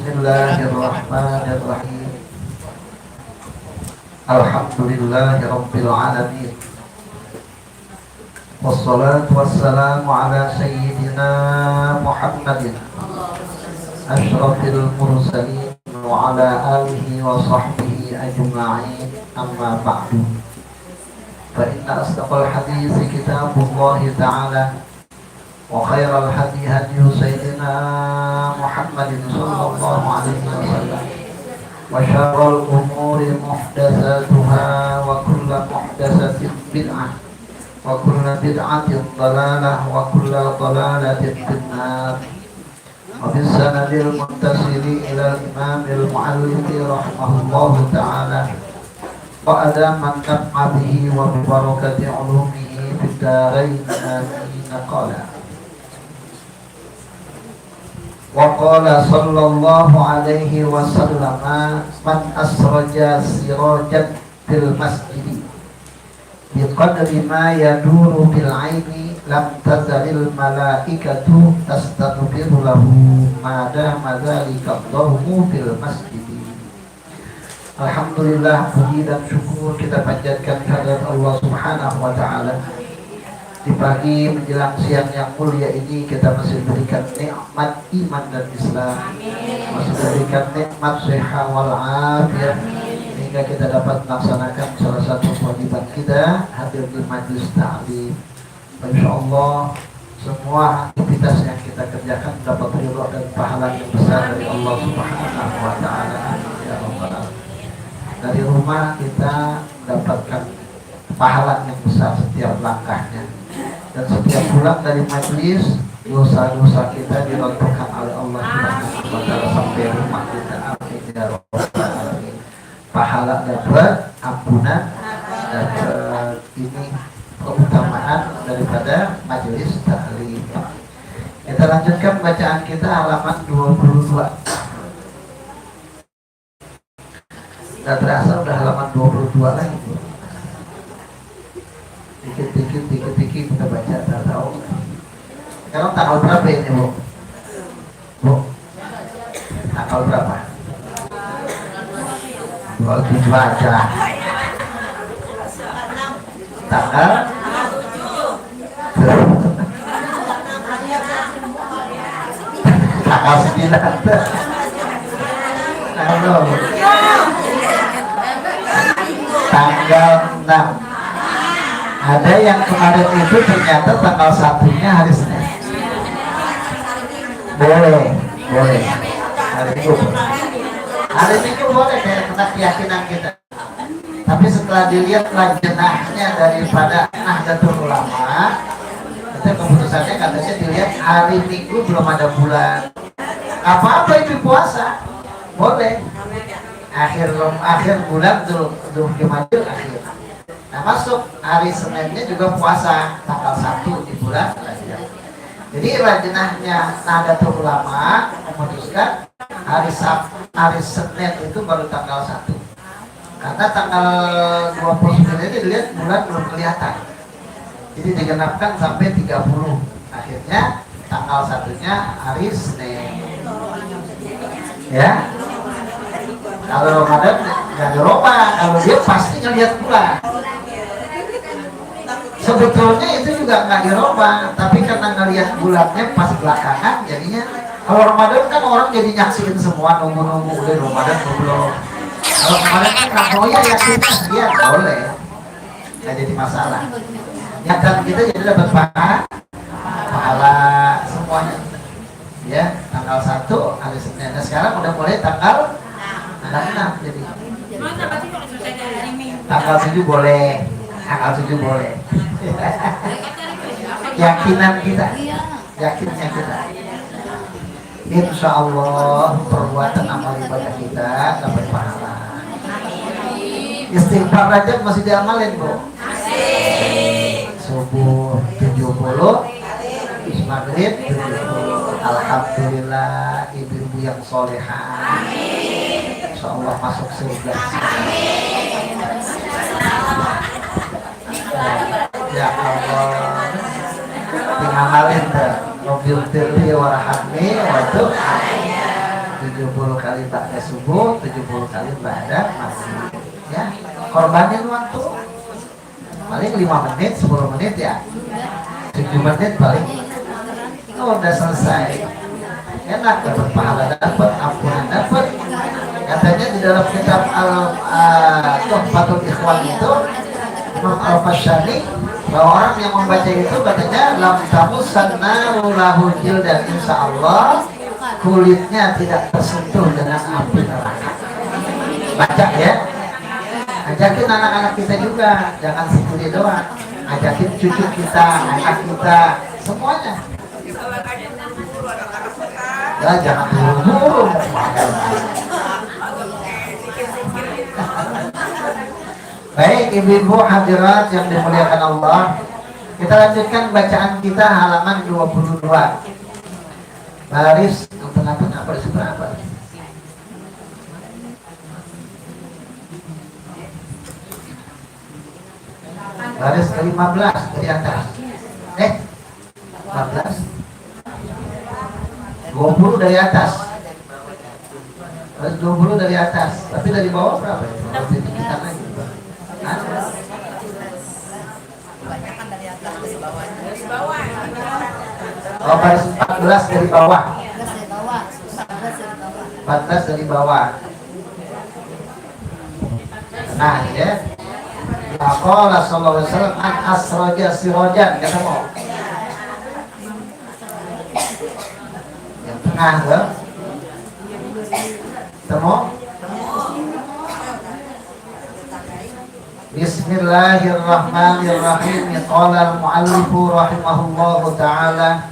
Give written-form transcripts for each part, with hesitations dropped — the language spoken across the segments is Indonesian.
Bismillahirrahmanirrahim. Alhamdulillahirabbil alamin. Wassalatu wassalamu ala sayyidina Muhammadin asyrafil mursalin wa ala alihi wa sahbihi ajma'in. Amma ba'du. Fa inna asdaqal hadithi kitabullahi ta'ala wa khairal hadi hadi sayyidina Muhammadin sallallahu alaihi wasallam wa syarrul umuri muhdatsatuha wa kullu muhdatsatin bid'ah wa kullu bid'atin dhalalah wa kullu dhalalatin finnar. Wa bis sanadil muttasili ila imamil muallif rahimahullahu ta'ala wa adama naf'a bihi wa bi barakati ulumihi fid darain amin. Qala wa qala sallallahu alaihi wasallam man asraja sirajan fil masjid bi qadri ma yaduru bil aini lam tazalil malaikatu tastaghfiru lahu ma dama dzalika Allahu fil masjid. Alhamdulillah, puji dan syukur kita panjatkan kehadirat Allah Subhanahu wa taala. Di pagi menjelang siang yang mulia ini kita masih diberikan nikmat iman dan Islam, masih diberikan nikmat sehat wal afiat, hingga kita dapat melaksanakan salah satu kewajiban kita, hadir di majlis ta'lim. Insyaallah semua aktivitas yang kita kerjakan dapat ridha dan pahala yang besar dari Allah Subhanahu wa taala. Ya Allah, dari rumah kita mendapatkan pahala yang besar setiap langkahnya. Dan setiap pulang dari majlis, dosa-dosa kita dirontohkan oleh Allah Subhanahu wa taala sampai rumah kita. Amin ya rabbal alamin. Pahala dapat, ampunan dapat. Ini keutamaan daripada majlis ta'lim. Kita lanjutkan bacaan kita halaman 22. Tidak terasa udah halaman 22 lagi. Dikit-dikit kita baca, tak tahu. Sekarang tanggal berapa ini, Bu? Bu? Tanggal berapa? 27 aja. Tanggal? Tanggal 9. Tanggal 6. Ada yang kemarin itu ternyata tanggal 1-nya hari Senin. Boleh. Hari Minggu boleh karena keyakinan kita. Tapi setelah dilihat lajnahnya daripada Nahdlatul Ulama, itu keputusannya katanya dilihat hari Minggu belum ada bulan. Apa-apa itu puasa, boleh. Akhir bulan Dzulhijjah akhir. Nah, masuk hari Seninnya juga puasa tanggal 1 di bulan Rajab. Jadi lajnahnya Nahdlatul Ulama memutuskan hari Senin itu baru tanggal 1. Karena tanggal 29 ini dilihat bulan belum kelihatan. Jadi digenapkan sampai 30. Akhirnya tanggal 1-nya hari Senin. Ya. Kalau Ramadan nggak dirubah, kalau dia pasti ngelihat bulan. Sebetulnya itu juga nggak dirubah, tapi karena ngelihat bulannya pas belakangan, jadinya kalau Ramadan kan orang jadi nyaksiin semua, nunggu udah Ramadan belum. Kalau kemarin kan Ramoya yakin dia boleh, nggak jadi masalah. Nyatan kita jadi dapat pahala semuanya. Ya, tanggal 1 hari Senin. Nah, sekarang udah mulai tanggal 6 jadi. Tanggal 7 boleh. Tanggal 7 boleh. Yakinnya kita. Insya Allah perbuatan amal ibadah kita dapat pahala. Istighfar Rajab masih diamalin, Bu? Subuh 70, maghrib 70. Alhamdulillah, ibu-ibu yang solehah. Insya Allah masuk surga. Ya Allah, ngamalin dah. Mobil tirli warahmi waduh 70 kali ba'da subuh, 70 kali ba'da maghrib. Ya, korbanin waktu. Paling 5 menit, 10 menit ya. 7 menit paling. Oh, udah selesai. Enak, dapat pahala, dapat ampunan, dapat. Katanya di dalam kitab Tuhfatul Ikhwan itu Imam Al-Fasyani, bahwa orang yang membaca itu katanya lam tamussannaru lahu jildan, insya Allah kulitnya tidak tersentuh dengan api neraka. Baca ya. Ajakin anak-anak kita juga, jangan sendiri doang. Ajakin cucu kita, anak kita, semuanya. Ya, jangan buru-buru. Baik ibu-ibu hadirat yang dimuliakan Allah, kita lanjutkan bacaan kita halaman 22. Baris tengah-tengah baris berapa? Baris ke-15 dari atas. 14 20 dari atas. Baris 20 dari atas. Tapi dari bawah berapa? Lebih tinggi lagi. Oh, baris 14 dari bawah. 14 dari bawah. Nah, ya. Qala sallallahu alaihi wasallam an asraja sirajan, ketemu. Yang tengah tuh. Ketemu? Bismillahirrahmanirrahim. Qala al-mu'allifu rahimahullahu ta'ala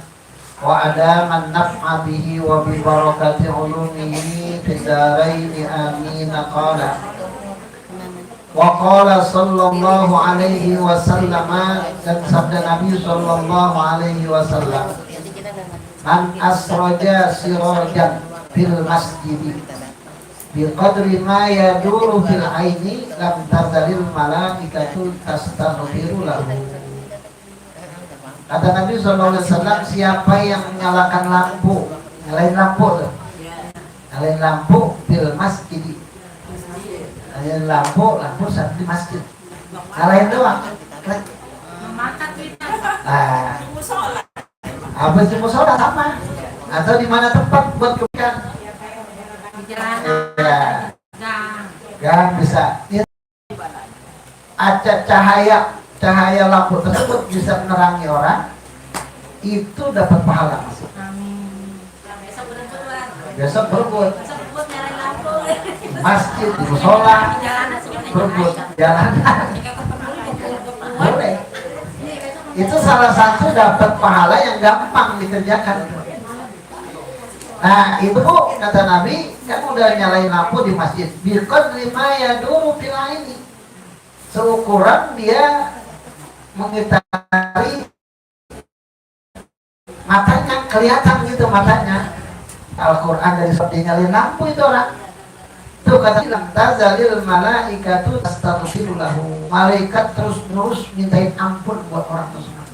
wa adaman naf'a bihi wa bi barakati ulumihi fid daraini amin. Qala sallallahu alaihi wasallam, dan sabda Nabi sallallahu alaihi wasallam, man asraja sirajan fil masjid biqadri ma yaduru fil aini lam tazalil malaikatu tastaghfiru lahu. Kata Nabi sallallahu alaihi wasallam, siapa yang menyalakan lampu, nyalain lampu tuh, nyalain lampu fil masjid, nyalain lampu saat di masjid, nyalain doang. Nah, apa di musola sama? Atau di mana tempat buat kebaikan? Ya, gang bisa. Cahaya lampu tersebut bisa menerangi orang, itu dapat pahala masuk. Besok berebut. Masjid, di musola, berebut jalanan. Boleh. Itu salah satu dapat pahala yang gampang dikerjakan. Nah, itu kata Nabi, kan udah nyalain lampu di masjid. Biqadri ma yaduru fil aini. Seukuran dia mengitari matanya, kelihatan gitu matanya. Al-Quran dari sebab dia nyalain lampu itu orang. Itu kata lam tazalil malaikatu tastaghfiru lahu. Malaikat terus-menerus mintain ampun buat orang tersebut.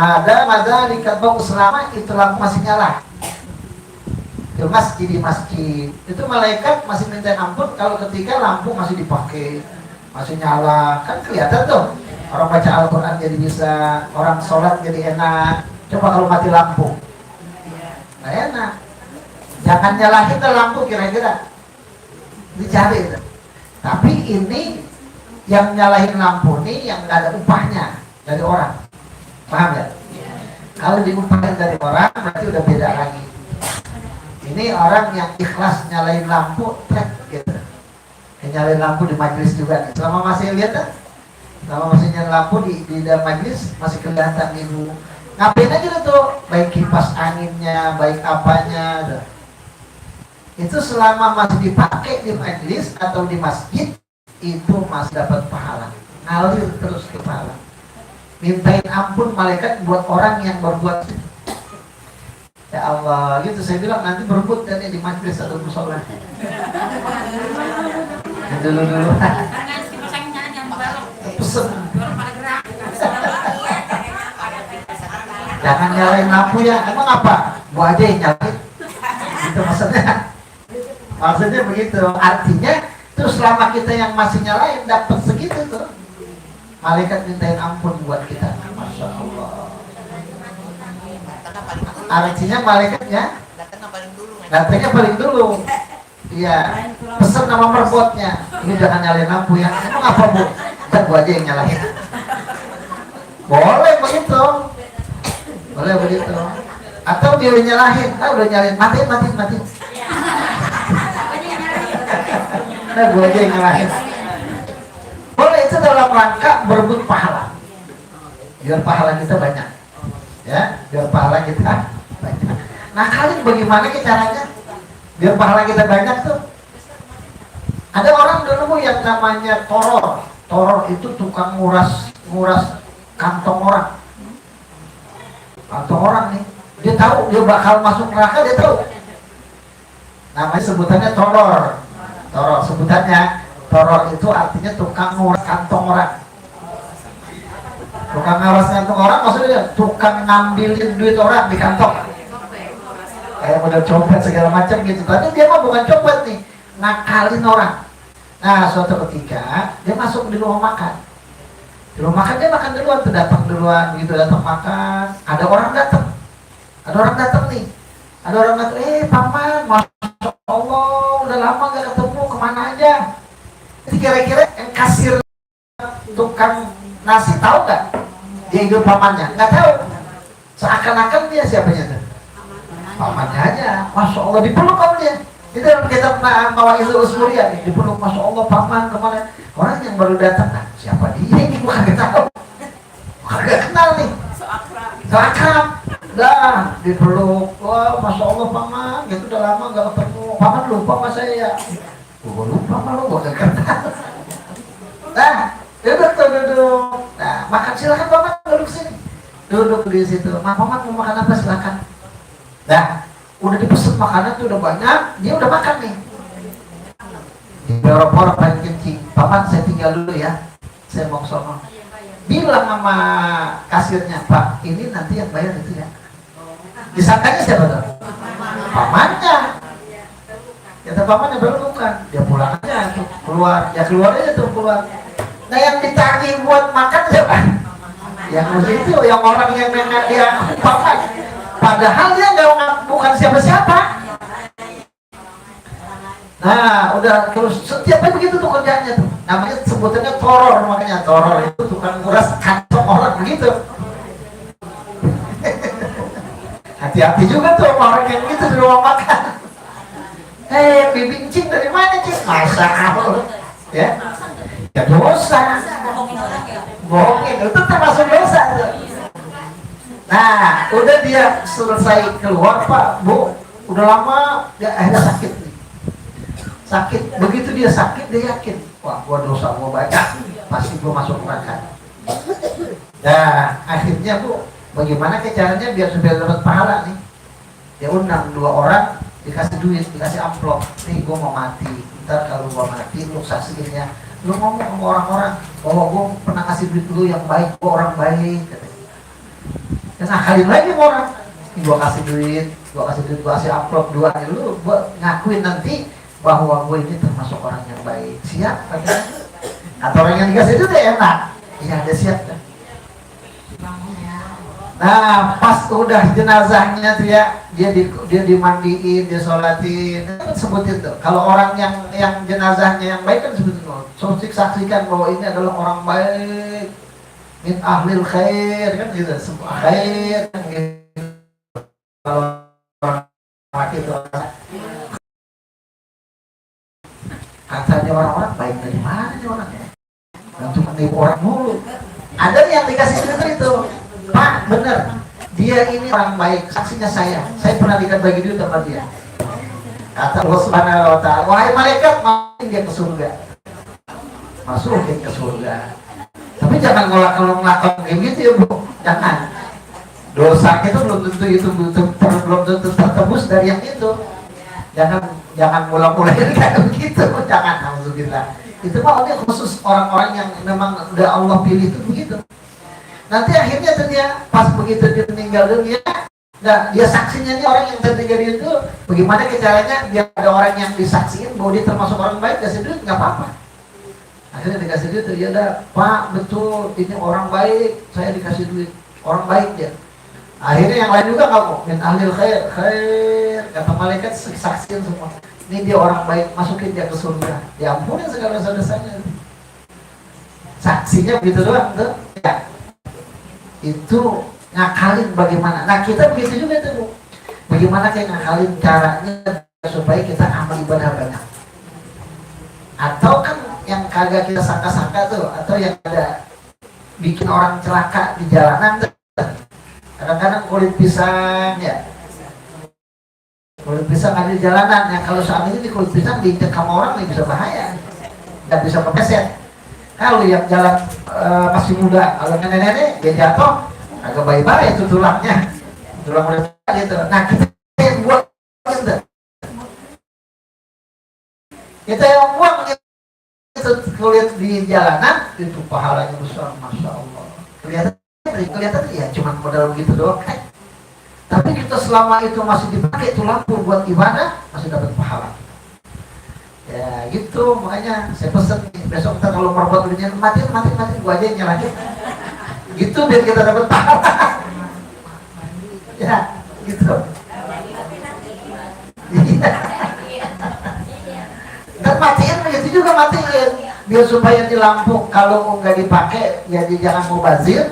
Ada madzalika bau selama itu lampu masih nyala. Di masjid itu malaikat masih minta ampun kalau ketika lampu masih dipakai, masih nyala, kan kelihatan tuh orang baca Al-Quran jadi bisa, orang sholat jadi enak. Coba kalau mati lampu, nggak enak. Jangan nyalahin lampu kira-kira, dicari itu. Tapi ini yang nyalahin lampu nih yang nggak ada upahnya dari orang, paham ya? Kalau diupahin dari orang berarti udah beda lagi. Ini orang yang ikhlas nyalain lampu, gitu. Nyalain lampu di majelis juga nih. Selama masih lihat kan? Selama masih nyalain lampu di dalam majelis masih kelihatan ibu. Ngapain aja tuh? Baik kipas anginnya, baik apanya. Tuh. Itu selama masih dipakai di majelis atau di masjid, itu masih dapat pahala. Ngalir terus ke pahala. Mintain ampun malaikat buat orang yang berbuat. Ya Allah, gitu saya bilang nanti berebut dan di majlis atau musola. Dulu. Pesen. Jangan nyalain lampu ya. Emang apa? Gua aja yang nyalain. Itu maksudnya begitu. Artinya itu selama kita yang masih nyalain dapat segitu tuh. Malaikat mintain ampun buat kita. Masya Allah. Artinya malaikatnya datangnya paling dulu. Iya. Pesan nama merbotnya. Ini jangan nyalain lampu ya. Emang apa bu? Kita gua aja yang nyalain. Boleh begitu. Boleh begitu. Atau dia udah nyalahin. Udah nyalain. Matiin. Nah gua aja yang nyalahin. Boleh, itu dalam rangka berebut pahala. Biar pahala kita banyak. Ya, biar pahala kita banyak. Nah kalian bagaimana caranya biar pahala kita banyak tuh? Ada orang dulu yang namanya toror. Toror itu tukang nguras kantong orang. Kantong orang nih, dia tahu dia bakal masuk neraka, dia tahu. Namanya sebutannya toror. Toror sebutannya. Toror itu artinya tukang nguras kantong orang. Tukang nguras kantong orang maksudnya tukang ngambilin duit orang di kantong. Kayak model copet segala macam gitu. Tapi dia mah bukan copet nih, nakalin orang. Nah suatu ketika dia masuk di rumah makan. Di rumah makan dia makan duluan, tuh datang duluan gitu, datang makan. Ada orang datang nih. Ada orang datang, paman, masya Allah, udah lama gak ketemu, kemana aja? Jadi kira-kira yang kasir tukang nasi tahu nggak dia hidup pamannya? Nggak tahu. Seakan-akan dia siapanya tuh? Pamannya aja. Masya Allah dipeluk kamu dia. Itu dalam kitab Mawaidul Usmuriyah nih, dipeluk. Masya Allah paman kemana? Orang yang baru datang, nah, siapa dia ini? Gua kagak tahu. Kagak kenal nih. So akrab. Dah dipeluk. Wah Masya Allah paman. Gitu udah lama nggak ketemu. Paman lupa sama saya. Gua lupa malu, gua gak kenal. Nah, duduk. Nah, makan silakan paman, duduk sini. Duduk di situ. Paman mau makan apa silakan. Nah, udah dipesan makanan tuh udah banyak, dia udah makan nih. Di beberapa paling kencing. Paman saya tinggal dulu ya. Saya mau sono. Bilang sama kasirnya, Pak, ini nanti yang bayar itu ya. Disangkanya siapa tuh? Pamannya. Kata pamannya bukan, dia pulang aja tuh, keluar aja tuh keluar. Nah yang ditagih buat makan siapa? Yang itu, yang orang yang nengak dia paman. Padahal dia bukan siapa-siapa. Nah udah terus setiap hari begitu tuh kerjanya tuh. Namanya sebutannya toror, makanya toror itu tukang nguras kantong orang begitu. Hati-hati juga tuh orang yang gitu di rumah makan. Bibing cing dari mana cing? Masa Allah, ya dosa. Bohongin itu termasuk dosa tuh. Nah, udah dia selesai keluar Pak, Bu, udah lama dia akhirnya sakit nih. Sakit, begitu dia sakit dia yakin, wah gua dosa gua banyak, pasti gua masuk neraka. Nah, akhirnya Bu, bagaimana caranya biar supaya dapat pahala nih? Dia undang 2 orang. Dikasih duit, dikasih amplop. Nih gue mau mati. Ntar kalau gue mati, lu saksinya. Lu ngomong sama orang-orang bahwa gue pernah kasih duit lu yang baik, gue orang baik. Dan akalin lagi sama orang. Gue kasih duit, gue kasih amplop 2 nih. Lu gue ngakuin nanti bahwa gue ini termasuk orang yang baik. Siap? Atau orang yang dikasih itu deh enak. Iya, dia siap kan? Nah, pas udah jenazahnya dia dimandiin, dia sholatin, kan sebutin tuh. Kalau orang yang jenazahnya yang baik kan sebutin tuh. Saksikan bahwa ini adalah orang baik, min ahlil khair kan gitu, semua khair kan gitu. Kalau orang mati itu katanya orang-orang baik dari mana nih orangnya? Dan cuma nipu orang mulu. Ada yang dikasih cerita itu. Pak, bener, dia ini orang baik, saksinya saya pernah bagi duit sama dia. Kata Allah Subhanahu wa ta'ala, wahai malaikat, masukin dia ke surga. Masukin ke surga. Tapi jangan ngelakon kayak gitu ya Bu, jangan. Dosa itu belum tentu tertebus dari yang itu. Jangan mulai-mulai kayak begitu, jangan, alhamdulillah. Itu mah ini khusus orang-orang yang memang udah Allah pilih itu begitu. Nanti akhirnya tuh dia pas begitu dia meninggal dunia, Nah, dia saksinya nih orang yang terjadi itu, bagaimana caranya biar ada orang yang disaksiin bahwa dia termasuk orang baik, kasih duit nggak apa-apa. Akhirnya dikasih duit, ya udah Pak, betul ini orang baik, saya dikasih duit, orang baik dia. Akhirnya yang lain juga kamu min ahlil khair, khair, kata malaikat saksiin semua. Ini dia orang baik, masukin dia ke surga, diampunin segala dosanya. Saksinya begitu doang tuh, ya. Itu ngakalin bagaimana. Nah kita begitu juga tuh Bu. Bagaimana kayak ngakalin caranya supaya kita amal ibadah banyak. Atau kan yang kagak kita sangka-sangka tuh, atau yang ada bikin orang celaka di jalanan tuh. Kadang-kadang kulit pisang ya. Kulit pisang ada di jalanan. Yang kalau saat ini di kulit pisang diinjak sama orang nih bisa bahaya. Dan bisa kepeset. Kalau yang jalan masih muda, kalau nenek-nenek dia jatuh agak baik-baik itu tulangnya, tulang muda gitu. Nah kita yang buat gitu. Kita yang buang itu kulit di jalanan itu pahalanya besar, masya Allah. Kelihatan ya cuma modal begitu doang kan. Tapi kita selama itu masih dipakai itu lampu buat ibadah masih dapat pahala. Ya gitu, makanya saya pesen nih, besok kita kalau merbuat dunia mati gua aja yang nyalahin. Gitu biar kita dapat pahala. Ya gitu. Dan matiin begitu juga matiin biar supaya di lampu kalau nggak dipakai ya jangan mubazir.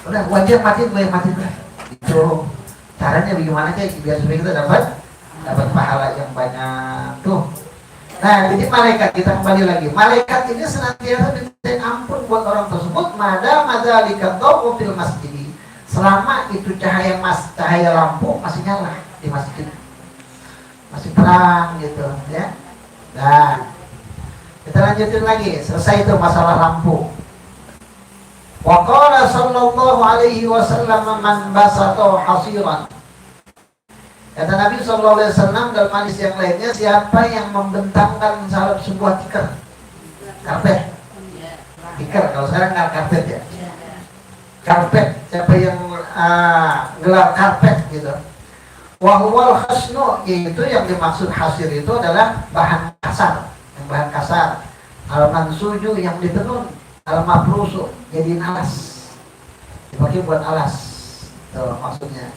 Udah wajib matiin gue matiin lah. Itu caranya bagaimana kayak biar supaya kita dapat pahala yang banyak tuh. Nah, jadi malaikat kita kembali lagi. Malaikat ini senantiasa minta ampun buat orang tersebut. Mada likatau fil masjid. Selama itu cahaya lampu masih nyala di masjid, masih terang gitu, ya. Nah, kita lanjutin lagi. Selesai itu masalah lampu. Wa qala sallallahu alaihi wasallam man basata hasiran. Kata Nabi SAW dalam hadis yang lainnya, siapa yang membentangkan sebuah tikar, karpet, tikar kalau sekarang nggak karpet ya, karpet, siapa yang gelar karpet gitu. Wahwal khasnu, yaitu yang dimaksud hasir itu adalah bahan kasar, yang bahan kasar. Al-mansuju yang ditenun, al-mafrusu jadiin alas, dipakai buat alas, tuh maksudnya.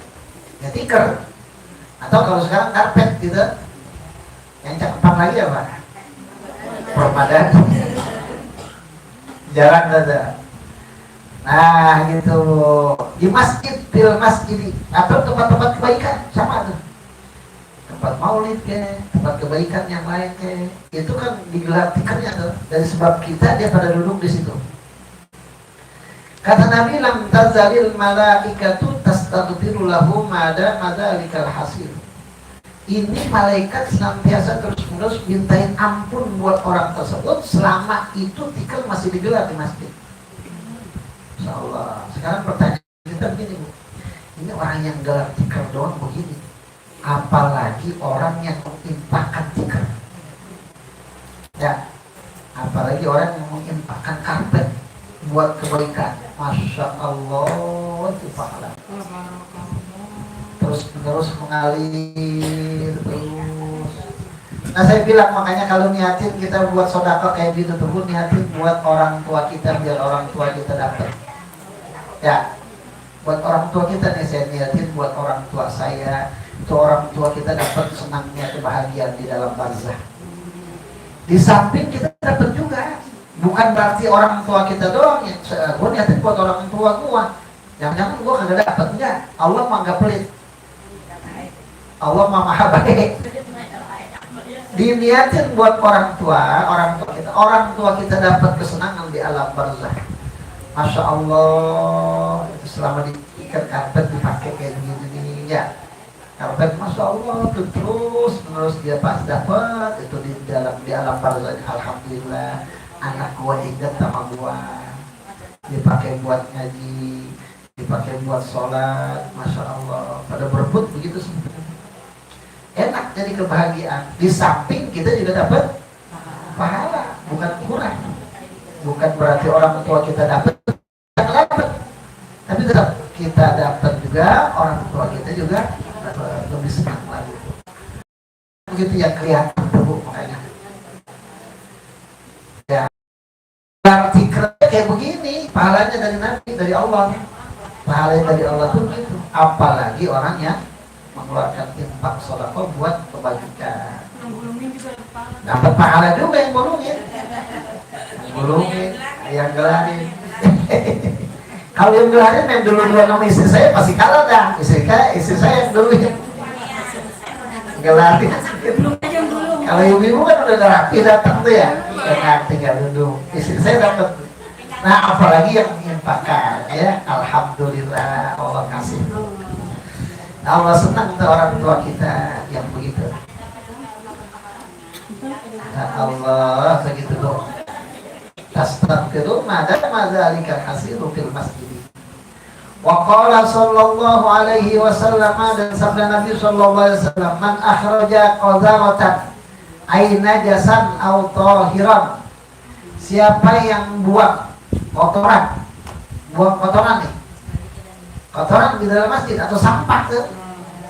Ya tikar. Atau kalau sekarang karpet gitu, yang cakepan lagi apa? Permadani. Jarang ada. Nah gitu. Di masjid, fil masjid atau tempat-tempat kebaikan sama tuh. Tempat maulid ke, tempat kebaikan yang lain ke, itu kan digelar tikernya tuh. Dari sebab kita dia pada duduk di situ. Kata Nabi, lam tazalil malaikatu tastaghfiru lahum madzalikal hasir. Ini malaikat senantiasa terus-menerus mintain ampun buat orang tersebut selama itu tikar masih digelar di masjid. Insyaallah. Sekarang pertanyaan kita begini Bu, ini orang yang gelar tikar doang begini, apalagi orang yang mengimpakkan tikar, ya, apalagi orang yang mengimpakkan karpet buat kebaikan. Masya Allah itu pahala terus mengalir terus. Nah saya bilang makanya kalau niatin kita buat sedekah kayak gitu tuh, niatin buat orang tua kita biar orang tua kita dapat. Ya, buat orang tua kita nih saya niatin buat orang tua saya, itu orang tua kita dapat senangnya kebahagiaan di dalam barzah. Di samping kita dapat juga, bukan berarti orang tua kita doang ya. Gue niatin buat orang tua gue, jangan-jangan gue kagak dapat, enggak. Allah mah nggak pelit. Allah mah maha baik. Diniatin buat orang tua kita dapat kesenangan di alam barzah. Masya Allah, selama diikat karpet dipakai kayak gini ya. Karpet Masya Allah terus menerus dia pas dapat itu di alam barzah. Alhamdulillah, anak gua ingat sama gua, dipakai buat ngaji, dipakai buat sholat. Masya Allah, pada berebut begitu sebenarnya. Enak jadi kebahagiaan. Di samping kita juga dapat pahala, bukan kurang. Bukan berarti orang tua kita dapat, tapi tetap kita dapat juga, orang tua kita juga lebih senang lagi. Begitu yang kelihatan tuh makanya. Ya, berarti kayak begini, pahalanya dari Nabi, dari Allah. Pahalanya dari Allah tuh gitu. Apalagi orang yang mengeluarkan infak sedekah buat kebajikan. Dapat pahala juga yang bolongin, yang gelarin. Kalau yang gelarin yang dulu-dulu sama istri saya pasti kalah dah. Istri saya yang dulu yang gelarin. Kalau ibu-ibu kan udah rapi datang tuh ya, udah tinggal duduk. Istri saya dapat. Nah apalagi yang infakkan ya, alhamdulillah Allah kasih. Allah senang tuh orang tua kita yang begitu. Nah, Allah segitu doang. Tastaghfiru madzalika hasilu fil masjid. Wa qala sallallahu alaihi wasallam, dan sabda Nabi sallallahu alaihi wasallam, man akhraja qadharatan ay najasan aw tahiran, siapa yang buang kotoran nih, kotoran di dalam masjid atau sampah tuh,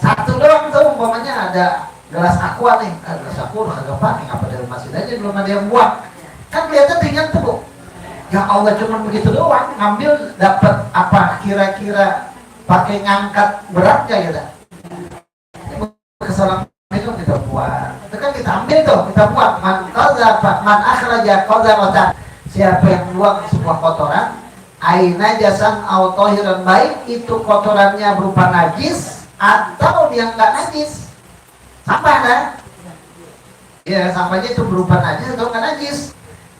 satu doang tuh, umpamanya ada gelas aqua nih, gelas aqua kagak pakai, ngapa dari masjid aja belum ada yang buang, kan kelihatan ringan tuh Bu. Ya Allah cuma begitu doang, ngambil dapat apa kira-kira pakai ngangkat beratnya gitu. Kesalahan itu kita buang, itu kan kita ambil tuh, kita buang. Man akhraja qadharatan, siapa yang buang sebuah kotoran, aina jasan au tahiran, baik itu kotorannya berupa najis atau dia enggak najis. Sampah kan? Ya, sampahnya itu berupa najis atau enggak najis.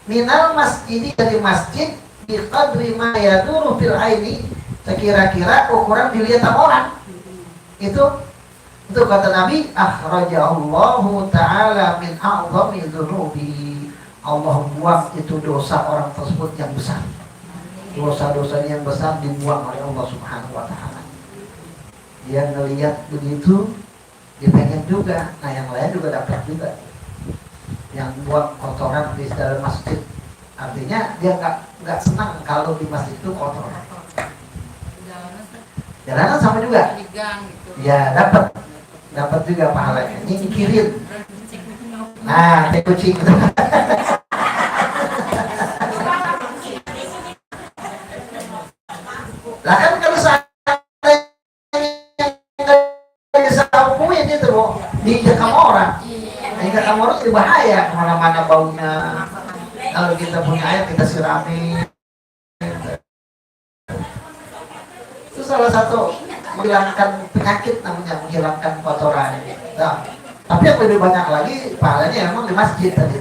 Minal masjid, dari masjid, biqadri ma yaduru fil aini, sekira-kira ukuran dilihat sama orang. Itu kata Nabi, akhrajahullahu ta'ala min a'zami dzunubi. Allah buang itu dosa orang tersebut yang besar. Dosa-dosanya yang besar dibuang oleh Allah Subhanahu wa ta'ala. Dia ngelihat begitu, dia pengen juga, nah yang lain juga dapat juga. Yang buang kotoran di dalam masjid, artinya dia nggak senang kalau di masjid itu kotor. Jalanan sama juga. Ya dapat juga pahalanya. Nyingkirin. Nah, teh kucing. Lah kan kalau saya hukumnya itu Bu, diinjak sama orang. Injak sama orang itu bahaya, kemana-mana baunya. Kalau kita punya air kita sirami. Itu salah satu menghilangkan penyakit, namanya menghilangkan kotoran. Nah, tapi yang lebih banyak lagi pahalanya memang di masjid tadi,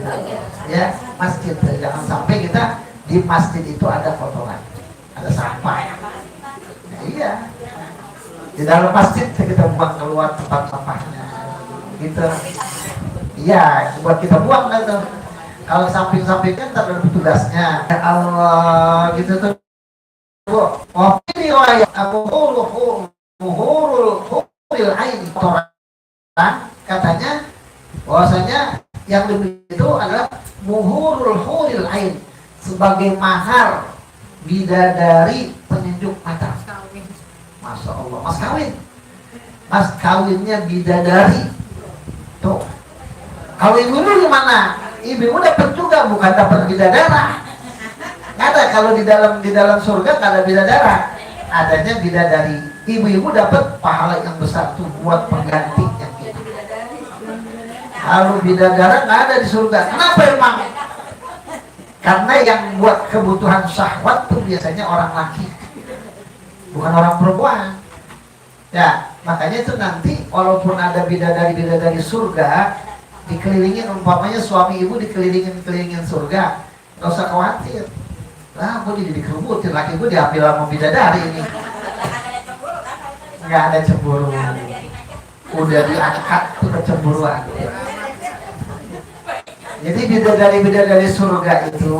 ya masjid. Jangan sampai kita di masjid itu ada kotoran, ada sampah. Nah, iya, di dalam masjid kita buang keluar tempat sampahnya, gitu. Iya, buat kita buang kan tuh. Kalau samping-sampingnya ntar ada petugasnya. Ya Allah, gitu tuh. Wah, ini riwayat muhurul ain, katanya bahwasanya yang lebih itu adalah muhurul ain, sebagai mahar bidadari penyejuk mata. Masya Allah, mas kawinnya bidadari tuh. Kalau ibu gimana? Ibu dapat juga, bukan dapat bidadara. Nggak ada, kalau di dalam surga nggak ada bidadara, adanya bidadari. Ibu-ibu dapat pahala yang besar tuh buat penggantinya gitu. Kalau bidadara nggak ada di surga. Kenapa emang? Karena yang buat kebutuhan syahwat tuh biasanya orang laki, bukan orang perempuan. Ya, makanya itu nanti walaupun ada bidadari surga, dikelilingin, umpamanya suami ibu dikelilingin surga, nggak usah khawatir. Lah, gue jadi dikerubutin, laki gue diambil sama bidadari ini. Nggak ada cemburu, udah diangkat tuh kecemburuan. Jadi bidadari surga itu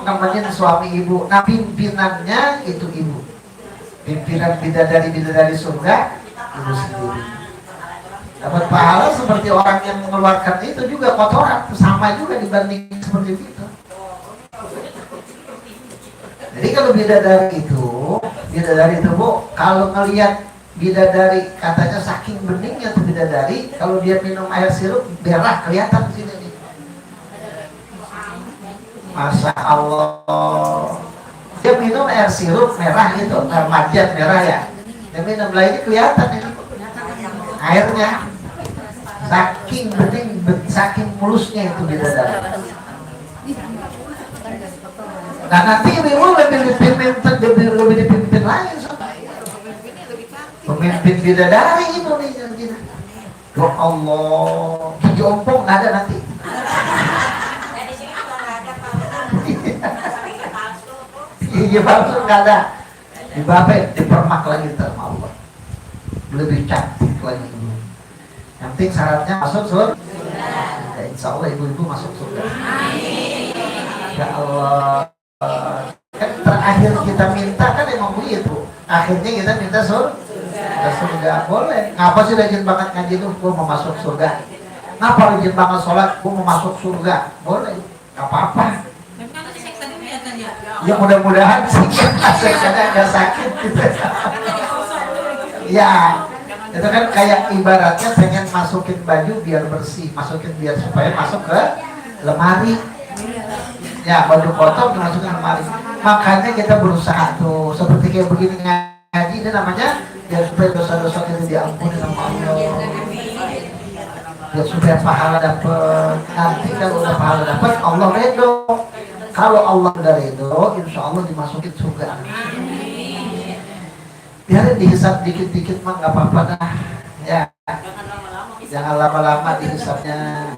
namanya suami ibu. Nah, pimpinannya itu ibu. Pimpinan bidadari surga ibu sendiri. Dapat pahala seperti orang yang mengeluarkan itu juga kotoran, sama juga dibanding seperti itu. Jadi kalau bidadari itu Bidadari itu Bu, kalau ngelihat bidadari katanya saking beningnya tuh bidadari, kalau dia minum air sirup merah kelihatan di sini nih. Masya Allah. Dia minum air sirup merah gitu, majat merah ya. Dia minum lagi kelihatan ini airnya. Saking bening, saking mulusnya itu bidadari. Nah nanti ibu lebih dipimpin lain sama pemimpin bidadari ibu nih gitu. Ya Allah, tujuh ompong nggak ada nanti. Iya palsu nggak ada. Di bapak dipermak lagi sama Allah, lebih cantik lagi. Yang penting syaratnya masuk surga. Ya, insya Allah ibu-ibu masuk surga. Ya Allah. Kan terakhir kita minta kan emang begitu. Akhirnya kita minta surga. Boleh. Ngapa sih rajin banget ngaji tuh? Gue mau masuk surga. Ngapa rajin banget sholat? Gue mau masuk surga. Boleh. Gak apa-apa. Ya mudah-mudahan sih karena nggak sakit gitu. Ya, itu kan kayak ibaratnya pengen masukin baju biar bersih, masukin biar supaya masuk ke lemari. Ya, baju kotor dimasukin ke lemari. Makanya kita berusaha tuh seperti kayak begini ngaji ini namanya biar supaya dosa-dosa kita diampuni sama Allah. Biar supaya pahala dapat. Nanti kalau udah pahala dapat Allah ridho. Kalau Allah udah ridho, insya Allah dimasukin surga. Biarin dihisap dikit-dikit mah nggak apa-apa dah. Ya, jangan lama-lama dihisapnya.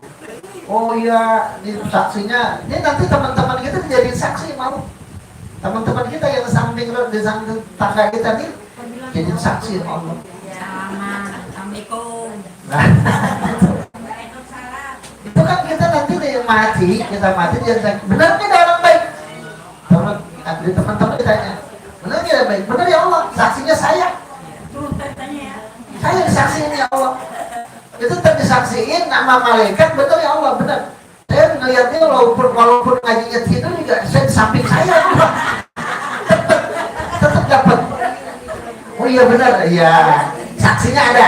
Oh iya, ini saksinya. Ini nanti teman-teman kita jadi saksi mau. Teman-teman kita yang samping di samping tangga kita nih jadi saksi Allah. Assalamualaikum. Nah, itu kan kita nanti nih mati, kita mati jadi benar tidak orang baik. Teman-teman ditanya, benar tidak baik? Benar ya Allah, saksinya saya. Saya disaksiin ya Allah. Itu terdisaksiin nama malaikat, benar ya Allah, benar. Saya melihatnya walaupun ngajinya tidur juga saya di samping saya. Tetap dapat. Oh iya benar, iya. Saksinya ada.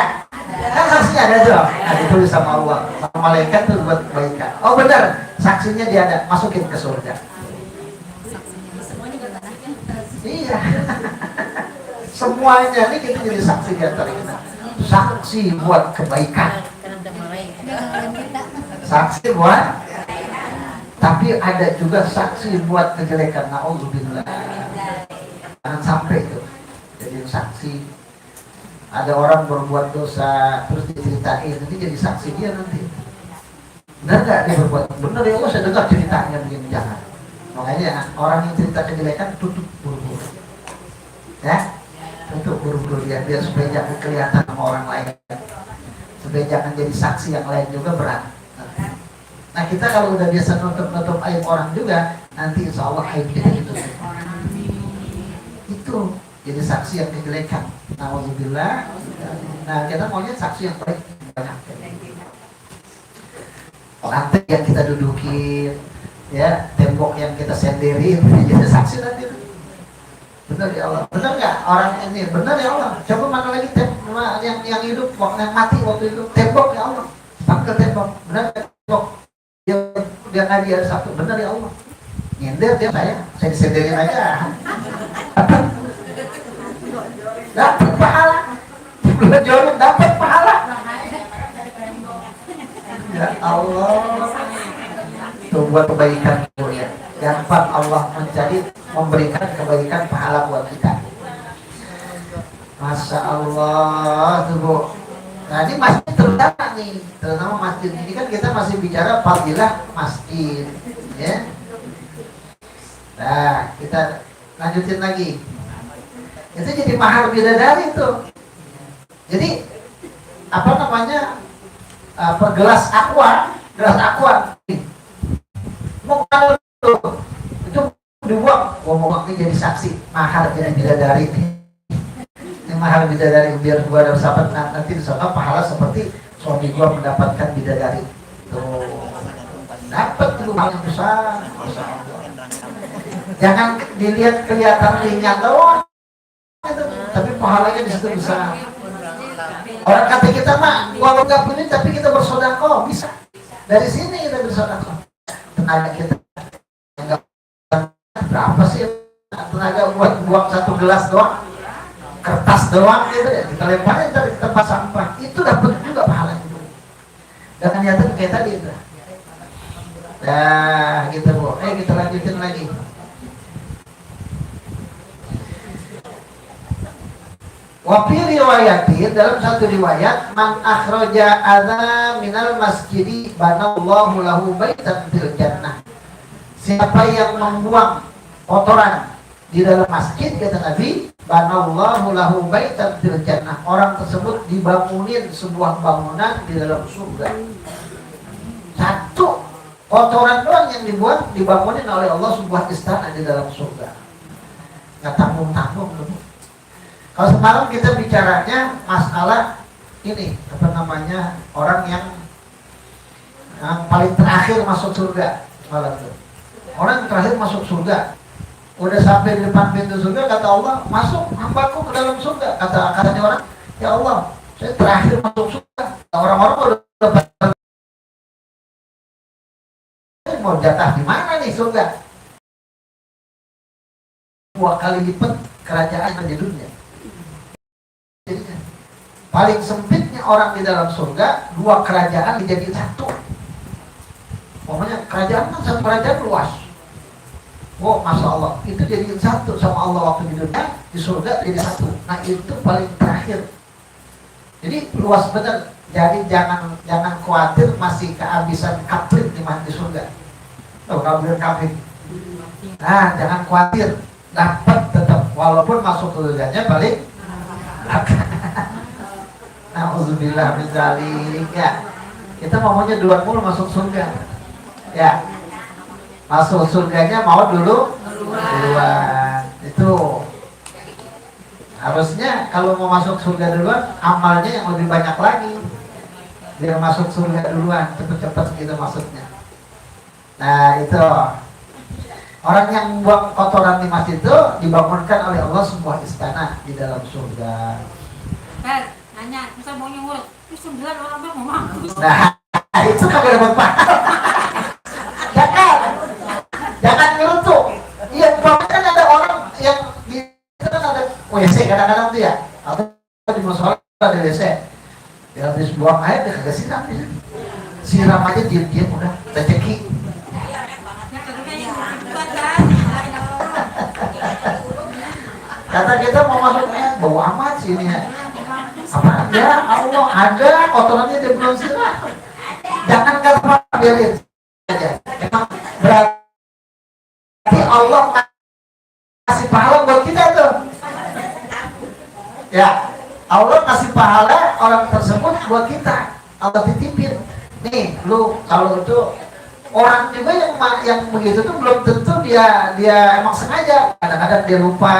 Kan saksinya ada tuh. Nah, ditulis sama Allah. Sama malaikat tuh buat kebaikan. Oh benar, saksinya dia ada. Masukin ke surga. Iya. Semuanya ini kita jadi saksi di antara kita. Saksi buat kebaikan. Saksi buat, tapi ada juga saksi buat kejelekan. Na'udzubillah. Jangan sampai itu jadi saksi. Ada orang berbuat dosa terus diceritain, nanti jadi saksi dia nanti. Benar nggak dia berbuat? Benar ya Allah, saya dengar ceritanya begini. Jangan. Makanya orang yang cerita kejelekan tutup buru-buru. Ya, tutup buru-buru dia biar supaya jangan kelihatan sama orang lain. Supaya jangan jadi saksi yang lain juga berat. Nah kita kalau udah biasa nutup-nutup aib orang juga, nanti insya Allah aib kita itu jadi saksi yang kejelekan. Alhamdulillah. Nah kita maunya saksi yang baik banyak. Lantai yang kita dudukin, ya tembok yang kita senderin, jadi saksi nanti. Benar ya Allah, benar nggak orang ini? Benar ya Allah. Coba mana lagi yang hidup, yang mati waktu itu tembok ya Allah. Panggil tembok, benar tembok. Dia ngaji ada satu, benar ya Allah. Nyender dia saya disenderin aja. Dapat pahala. Bulan jodoh dapat pahala. Ya Allah. Itu buat kebaikan ya. Gampang Allah memberikan kebaikan pahala buat kita. Masya Allah tuh Bu. Nah ini masjid terutama nih, terutama masjid ini kan kita masih bicara fadilah masjid, ya. Nah kita lanjutin lagi. Itu jadi mahar bidadari tuh. Jadi apa namanya? Gelas aqua. Mau kalau itu dibuang, ngomong ini jadi saksi mahar jadi bidadari nih. Mahal bidadari biar gua ada sahabat nanti di sana pahala seperti suami gua mendapatkan bidadari. Tuh dapat rumah yang besar. Jangan dilihat kelihatan ringan doang. pahalanya di situ besar. Orang kata kita mah, walau nggak punya tapi kita bersedekah bisa. Dari sini kita bersedekah. Tenaga kita nggak berapa sih tenaga buang satu gelas doang, kertas doang gitu ya, kita lemparin dari tempat sampah, itu dapat juga pahalanya. Dan niatan kayak tadi itu. Nah, gitu Bu. Kita lanjutin lagi. Wa fi riwayatin, dalam satu riwayat, man akhraja adza minal masjidi banallahu lahu baitan fil jannah. Siapa yang membuang kotoran di dalam masjid, kata Nabi, banallahu lahu baitan fil jannah. Orang tersebut dibangunin sebuah bangunan di dalam surga. Satu kotoran doang yang dibuang, dibangunin oleh Allah sebuah istana di dalam surga. Nggak tanggung-tanggung. Kalau semalam kita bicaranya masalah ini, apa namanya, orang yang paling terakhir masuk surga malam itu. Orang yang terakhir masuk surga, udah sampai di depan pintu surga, kata Allah, masuk hambaku ke dalam surga. Katanya orang, ya Allah, saya terakhir masuk surga. Orang-orang udah mau jatah di mana nih surga? 2 kali lipat kerajaan di dunia. Jadi, paling sempitnya orang di dalam surga, 2 kerajaan dijadiin satu. Pokoknya kerajaan kan satu kerajaan luas. Oh, masya Allah, itu jadiin satu sama Allah waktu di dunia, di surga jadi satu. Nah itu paling terakhir. Jadi luas benar. Jadi jangan khawatir masih kehabisan kaprit di surga. Oh, kaprit. Nah, jangan khawatir, dapat tetap walaupun masuk surganya paling. Nauzubillah min dzalik ya. Kita maunya duluan mulu masuk surga. Ya. Masuk surganya mau duluan. Itu harusnya kalau mau masuk surga duluan, amalnya yang lebih banyak lagi. Biar masuk surga duluan, cepet-cepet gitu maksudnya. Nah, itu orang yang buang kotoran di masjid itu dibangunkan oleh Allah sebuah istana di dalam surga. Nanya, bisa mau nyuruh, itu 9 orang mau mampus. Nah, itu kagak dapat pahala. Jangan ngerutuk. Iya, kan ada orang yang di kan ada WC kadang-kadang tuh ya, atau di musola ada WC. Dia habis buang air dia kagak siram dia. Siram aja diam-diam udah rezeki. Kata kita mau masuk bau amat sih ini ya. Apa? Ya Allah, ada kotorannya dia belum siram. Jangan kata biarin aja. Memang berarti Allah kasih pahala buat kita tuh. Ya, Allah kasih pahala orang tersebut buat kita. Allah titipin. Nih, lu kalau itu orang juga yang begitu tuh belum tentu dia emang sengaja. Kadang-kadang dia lupa.